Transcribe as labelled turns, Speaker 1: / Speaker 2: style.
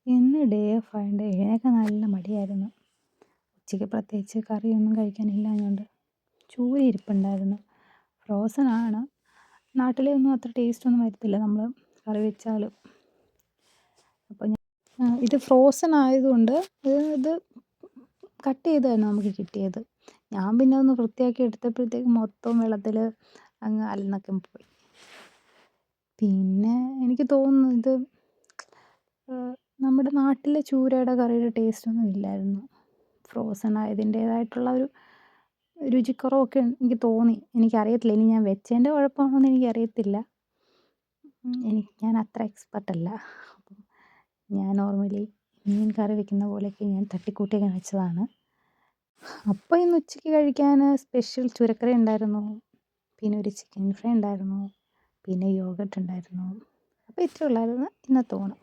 Speaker 1: ഇന്ന് day of ആയതുകൊണ്ട് എഴുന്നേൽക്കാൻ നല്ല മടിയായിരുന്നു. ഉച്ചയ്ക്ക് പ്രത്യേകിച്ച് കറിയൊന്നും കഴിക്കാനില്ലാഞ്ഞതുകൊണ്ട് ചൂര ഇരിപ്പുണ്ടായിരുന്നു. ഫ്രോസൺ ആണ്. നാട്ടിലെ ഒന്നും അത്ര ടേസ്റ്റ് ഒന്നും വരത്തില്ല നമ്മൾ കറി വെച്ചാലും. അപ്പോൾ ഇത് ഫ്രോസൺ ആയതുകൊണ്ട് ഇത് കട്ട് ചെയ്തായിരുന്നു നമുക്ക് കിട്ടിയത്. ഞാൻ പിന്നെ ഒന്ന് വൃത്തിയാക്കി എടുത്തപ്പോഴത്തേക്ക് മൊത്തം വെള്ളത്തിൽ അങ്ങ് അലന്നൊക്കെ പോയി. പിന്നെ എനിക്ക് തോന്നുന്നു ഇത് നമ്മുടെ നാട്ടിലെ ചൂരയുടെ കറിയുടെ ടേസ്റ്റൊന്നും ഇല്ലായിരുന്നു. ഫ്രോസൺ ആയതിൻ്റേതായിട്ടുള്ള ഒരു രുചിക്കുറവൊക്കെ എനിക്ക് തോന്നി. എനിക്കറിയത്തില്ല, ഇനി ഞാൻ വെച്ചതിൻ്റെ കുഴപ്പമാണോയെന്ന് എനിക്കറിയത്തില്ല. ഞാൻ അത്ര എക്സ്പെർട്ടല്ല. അപ്പം ഞാൻ നോർമലി മീൻ കറി വെക്കുന്ന പോലെയൊക്കെ ഞാൻ തട്ടിക്കൂട്ടിയൊക്കെ വെച്ചതാണ്. അപ്പോൾ ഇന്ന് ഉച്ചയ്ക്ക് കഴിക്കാൻ സ്പെഷ്യൽ ചൂരക്കറി ഉണ്ടായിരുന്നു, പിന്നെ ഒരു ചിക്കൻ ഫ്രൈ ഉണ്ടായിരുന്നു, പിന്നെ യോഗട്ട് ഉണ്ടായിരുന്നു. അപ്പോൾ ഇത്രയേ ഉള്ളായിരുന്നു ഇന്നത്തെ ഊണ്.